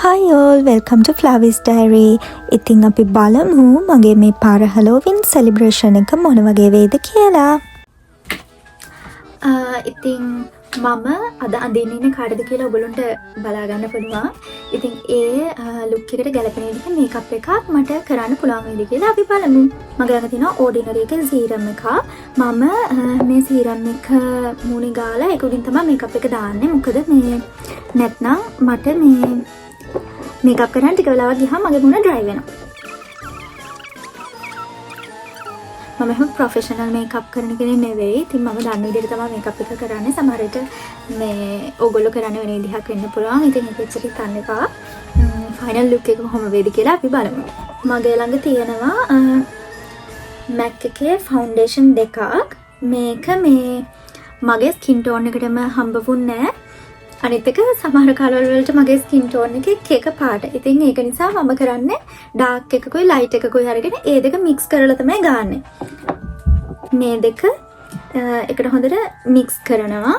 Hi all, welcome to Flowers Diary. ඉතින් අපි බලමු මගේ මේ පාර Halloween celebration එක මොන වගේ වේද කියලා. ඉතින් මම අද අඳින්න ඉන්නේ කාටද කියලා ඔයගොල්ලන්ට බලා ගන්න පුළුවන්. ඉතින් ඒ ලුක් එකට ගැලපෙන විදිහට මේකප් එකක් මට කරන්න පුළුවන් වේද කියලා අපි බලමු. මගේ ළඟ තියෙනවා ඕඩිනරි එක සීරම් එකක්. මම මේ සීරම් එක මූණේ ගාලා ඒක උඩින් තමයි මේකප් එක දාන්නේ. මොකද මේ නැත්නම් මට මේ මේකප් කරන්න ටික වෙලාවක් ගියාම මගේ මුණ ඩ්‍රයි වෙනවා. මම එහෙම ප්‍රොෆෙෂනල් මේකප් කරන කෙනෙක් නෙවෙයි. ඉතින් මම දන්න විදිහට තමයි මේකප් එක කරන්නේ. සමහර විට මේ ඕගොල්ලෝ කරන්න වෙන විදිහක් වෙන්න පුළුවන්. ඉතින් ඒක ඇත්තට හිතන්න එපා. ෆයිනල් ලුක් එක කොහොම වේද කියලා අපි බලමු. මගේ ළඟ තියෙනවා MAC එකේ ෆවුන්ඩේෂන් දෙකක්. මේක මේ මගේ ස්කින් ටෝන් එකටම හම්බුන්නේ නැහැ. අනිත් එක සමහර කාලවල වලට මගේ ස්කින් ටෝන් එකේ එක පාට. ඉතින් ඒක නිසා මම කරන්නේ ඩාර්ක් එකකුයි ලයිට් එකකුයි අරගෙන ඒ දෙක මික්ස් කරලා තමයි ගන්නෙ. මේ දෙක එකට හොඳට මික්ස් කරනවා.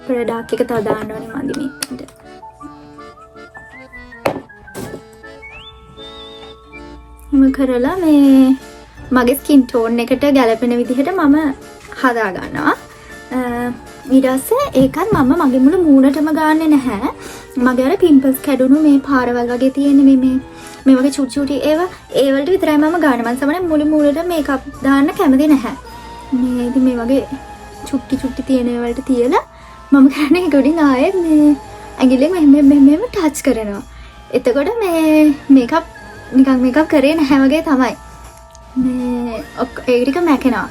පොඩ ඩාර්ක් එක තව දාන්න ඕනේ මදි මේකට. මම කරලා මේ මගේ ස්කින් ටෝන් එකට ගැලපෙන විදිහට මම හදා ගන්නවා. ඊට පස්සේ ඒකත් මම මගේ මුළු මූණටම ගන්නෙ නැහැ. මගේ අර පිම්පල්ස් කැඩුණු මේ පාරවල් වගේ තියෙන මේ වගේ චුටි චුටි ඒවා ඒ වලට විතරයි මම ගන්නෙ. මම සමහරවිට මුළු මූණට මේකප් දාන්න කැමති නැහැ. මේ ඉතින් මේ වගේ චුටි චුටි තියෙන ඒවා වලට තියලා මම කරන්නේ ඒක උඩින් ආයෙත් මේ ඇඟිල්ලෙන් මෙහෙම ටච් කරනවා. එතකොට මේ මේකප් නිකන් මේකප් කරේ නැහැ වගේ තමයි. මේ ඒක ටික මැකෙනවා.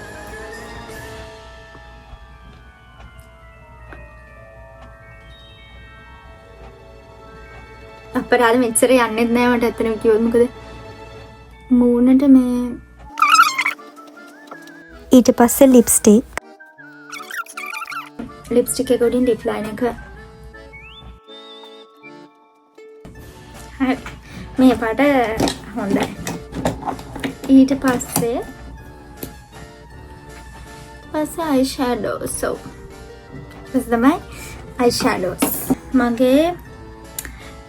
අපරාධ මෙච්චර යන්නෙත් නෑ මට ඇත්තටම කිව්වොත්. මොකද මූණට මේ ඊට පස්සේ ලිප්ස්ටික් එක උඩින් ලිප් ලයින් එක. හරි මේ පාට හොඳයි. ඊට පස්සේ අයි ෂැඩෝස්. තමයි අයි ෂැඩෝස්. මගේ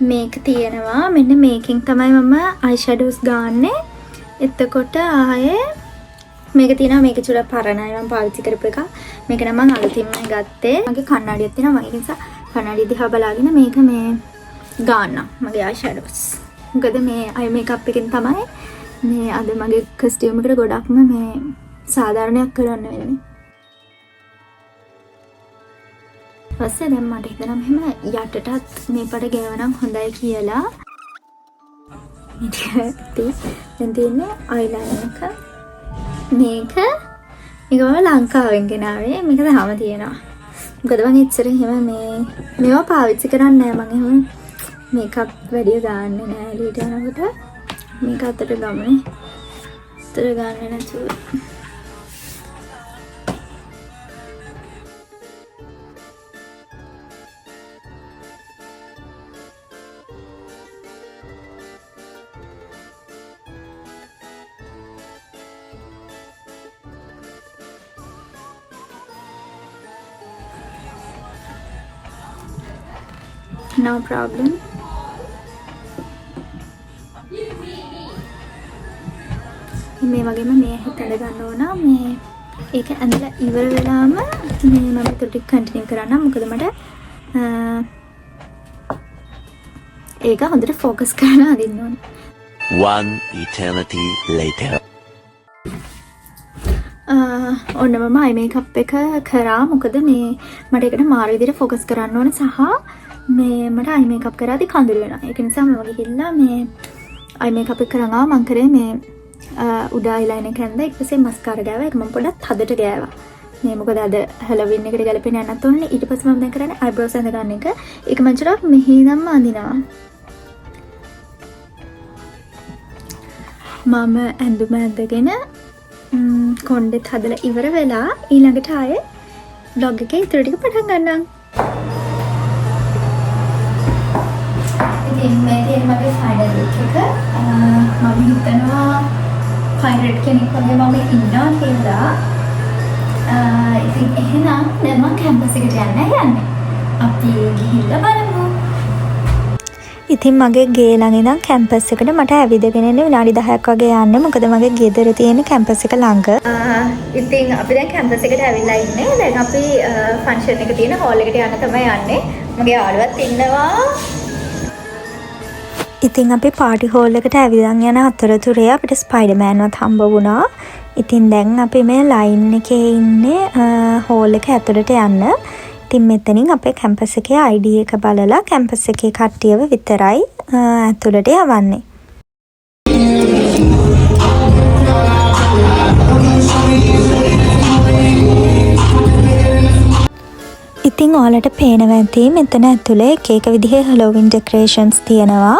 මේක තියෙනවා. මෙන්න මේකෙන් තමයි මම අයිෂැඩෝස් ගන්නෙ. එතකොට ආයේ මේක තියෙනවා. මේක චුට්ටක් පරණයි මම පාවිච්චි කරපු එක. මේක නම් මම අලුතින්ම ගත්තේ. මගේ කණ්ණාඩියක් තියෙනවා. මම ඒ නිසා කණ්ණාඩිය දිහා බලාගෙන මේක මේ ගන්නවා. මගේ අයිෂැඩෝස්. මොකද මේ අයි මේකප් එකෙන් තමයි මේ අද මගේ කස්ටියුම් එකට ගොඩක්ම මේ සාධාරණයක් කරන්න වෙන්නේ. පස්සේ දැන් මට හිතෙනවා මෙහෙම යටටත් මේ පාට ගෑවනම් හොඳයි කියලා. දැන් තියෙන්නේ අයිලයිනර් එක. මේක මම ලංකාවෙන් ගෙනාවේ. මේක තාම තියෙනවා. මොකද මම ඉස්සර එහෙම මේවා පාවිච්චි කරන්නේ නැහැ. මම එහෙම මේකප් වැඩි ගන්නෙ නැහැ. ඊට යනකොට මේක අතට ගමනේ. අතට ගන්නෙ නැතුව no problem. මේ වගේම මේ හිතල ගන්න ඕන. මේ ඒක ඇඳලා ඉවර වෙලාම මේ මම ඒක ටික කන්ටිනියු කරන්න. මොකද මට ඒක හොඳට ફોකස් කරලා අදින්න ඕන. One eternity later. ඔන්න මම අයි මේකප් එක කරා. මොකද මේ මට ඒකට මාරු විදිහට ફોකස් කරන්න ඕන සහ මේ මට අයි මේකප් කරාදී කඳුළු වෙනවා. ඒක නිසා මම ගිහිල්ලා මේ අයි මේකප් එක කරන් ආවා. මං කරේ මේ උඩ අයිලයිනර් එක ඇඳලා ඊට පස්සේ මස්කාරා ගෑවා. ඒක මම පොඩ්ඩක් හදට ගෑවා. මේ මොකද අද හැලොවින් එකට ගැලපෙන්න යන්නත් ඕනේ. ඊට පස්සේ මම දැන් කරන්නේ අයිබ්‍රෝස් ඇඳ ගන්න එක. ඒක මම චුට්ටක් මෙහිදම්ම අඳිනවා. මම ඇඳුම ඇඳගෙන කොණ්ඩෙත් හදලා ඉවර වෙලා ඊළඟට ආයේ බ්ලොග් එකේ ඉතුරු ටික පටන් ගන්නම්. ඉතින් මේ තියෙන මගේ ෆයිනල් ලුක් එක. මම හිතනවා ෆයිනල් කෙනෙක් වගේ මම ඉන්නවා කියලා. ඉතින් එහෙනම් දැන් මම කැම්පස් එකට යන්නේ. අපි ගිහිල්ලා බලමු. ඉතින් මගේ ගේ ළඟ ඉඳන් කැම්පස් එකට මට ඇවිදගෙන එන්න විනාඩි 10ක් වගේ යන්න. මොකද මගේ ගෙදර තියෙන කැම්පස් එක ළඟ. ඉතින් අපි දැන් කැම්පස් එකට ඇවිල්ලා ඉන්නේ. දැන් අපි ෆන්ක්ෂන් එක තියෙන හෝල් එකට යන්න තමයි යන්නේ. මගේ යාළුවත් ඉන්නවා. ඉතින් අපි පාටි හෝල් එකට ඇවිදන් යන අතරතුරේ අපිට ස්පයිඩර්මෑන්වත් හම්බ වුණා. ඉතින් දැන් අපි මේ ලයින් එකේ ඉන්නේ හෝල් එක ඇතුළට යන්න. ඉතින් මෙතනින් අපේ කැම්පස් එකේ ID එක බලලා කැම්පස් එකේ කට්ටියව විතරයි ඇතුළට යවන්නේ. ඉතින් ඔයාලට පේනවා ඇති මෙතන ඇතුලේ එක එක විදිහේ හැලෝවින් ඩෙකරේෂන්ස් තියෙනවා.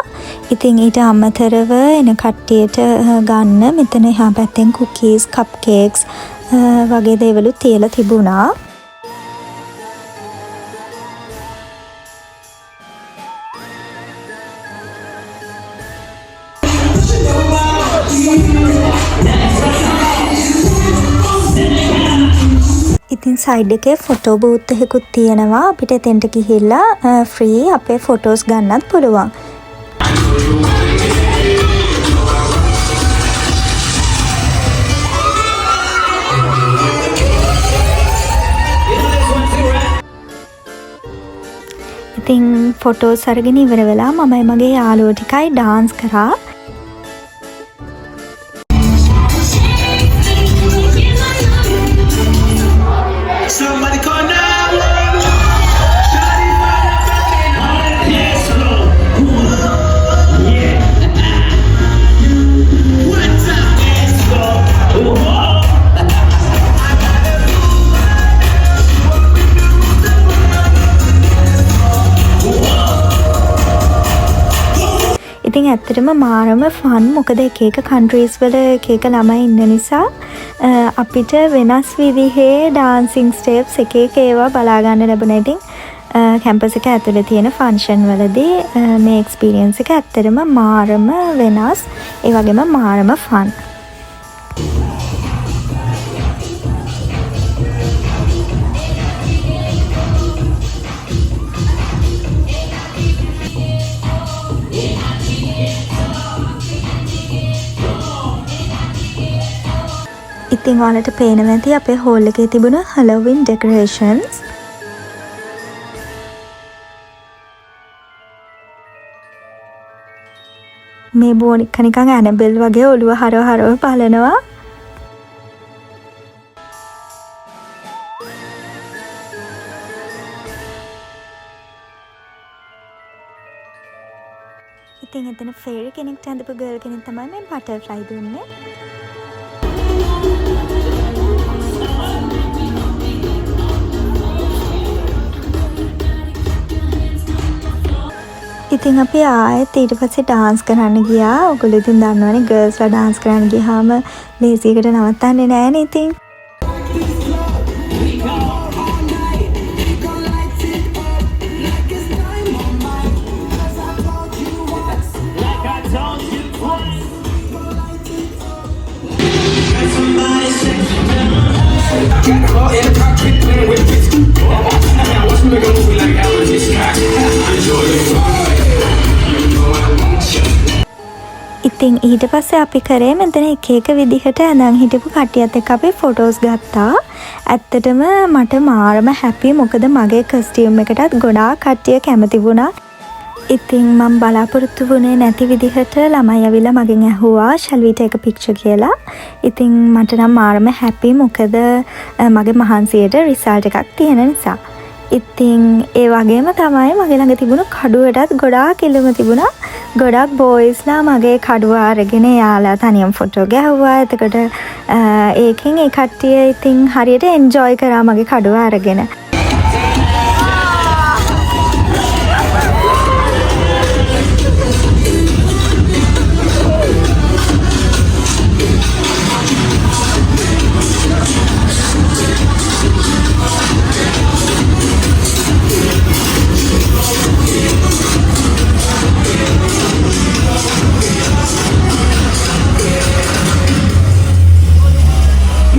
ඉතින් ඊට අමතරව එන කට්ටියට ගන්න මෙතන එහා පැත්තෙන් කුකීස්, කප් කේක්ස් වගේ දේවලුත් තියලා තිබුණා. ඉතින් සයිඩ් එකේ ෆොටෝ බූත් එකකුත් තියෙනවා. අපිට එතෙන්ට ගිහිල්ලා ෆ්‍රී අපේ ෆොටෝස් ගන්නත් පුළුවන්. ඉතින් ෆොටෝස් අරගෙන ඉවර වෙලා මමයි මගේ යාළුවෝ ටිකයි ඩාන්ස් කරා. ඉතින් ඇත්තටම මාරම ෆන්. මොකද එක එක කන්ට්‍රීස් වල එක එක ළමයි ඉන්න නිසා අපිට වෙනස් විදිහේ ඩාන්සින් ස්ටෙප්ස් එක එක ඒවා බලා ගන්න ලැබුණා. ඉතින් කැම්පස් එක ඇතුලේ තියෙන ෆන්ක්ෂන් වලදී මේ එක්ස්පීරියන්ස් එක ඇත්තටම මාරම වෙනස්. ඒ වගේම මාරම ෆන්. ඉතින් ඔයාලට පේනවා ඇති අපේ හෝල් එකේ තිබුණ හැලෝවින් ඩෙකරේෂන්ස්. මේ බෝනික්ක නිකන් ඇනබෙල් වගේ ඔළුව හරව බලනවා. ඉතින් එතන ෆේරි කෙනෙක්ට ඇඳපු ගර්ල් කෙනෙක් තමයි මේ බටර්ෆ්ලයි දුන්නේ. ඉතින් අපි ආයෙත් ඊට පස්සේ ඩාන්ස් කරන්න ගියා. ඔයගොල්ලෝ ඉතින් දන්නවනේ ගර්ල්ස්ලා ඩාන්ස් කරන්න ගියාම ලේසියකට නවත්තන්නේ නෑනේ ඉතින්. ඉතින් ඊට පස්සේ අපි කරේ මෙතන එක එක විදිහට ඇඳන් හිටපු කට්ටියත් එක්ක අපි ෆොටෝස් ගත්තා. ඇත්තටම මට මාරම හැපි. මොකද මගේ කස්ටියුම් එකටත් ගොඩාක් කට්ටිය කැමති වුණා. ඉතින් මම බලාපොරොත්තු වුණේ නැති විදිහට ළමයි ඇවිල්ලා මගෙන් ඇහුවා shall we take a picture කියලා. ඉතින් මට නම් මාරම හැපි. මොකද මගේ මහන්සියට රිසල්ට් එකක් තියෙන නිසා. ඉතින් ඒ වගේම තමයි මගේ ළඟ තිබුණු කඩුවටත් ගොඩාක් ඉල්ලුම තිබුණා. ගොඩක් බෝයිස්ලා මගේ කඩුව අරගෙන යාලා තනියම ෆොටෝ ගැහුවා. එතකොට ඒකෙන් ඒ කට්ටිය ඉතින් හරියට එන්ජොයි කරා මගේ කඩුව අරගෙන.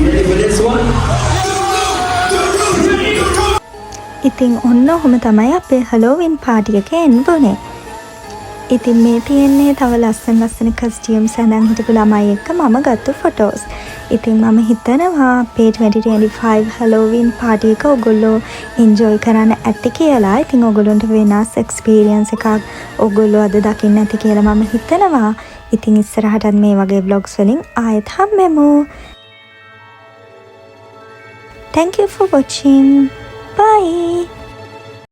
Ready for this one? 1, 2, 3, ඉතින් ඔන්න ඔහොම තමයි අපේ හලෝවින් පාටි එක එන්න වුණේ. ඉතින් මේ තියෙන්නේ තව ලස්සන කස්ටියම්ස් සඳහන් හිටපු ළමයි එක්ක මම ගත්තු ෆොටෝස්. ඉතින් මම හිතනවා අපේ 2025 හලෝවින් පාටි එක ඔයගොල්ලෝ එන්ජොයි කරන්න ඇති කියලා. ඉතින් ඔයගොල්ලන්ට වෙනස් එක්ස්පීරියන්ස් එකක් ඔයගොල්ලෝ අද දකින්න ඇති කියලා මම හිතනවා. ඉතින් ඉස්සරහටත් මේ වගේ vlogs වලින් ආයෙත් හම්බෙමු. Thank you for watching. Bye.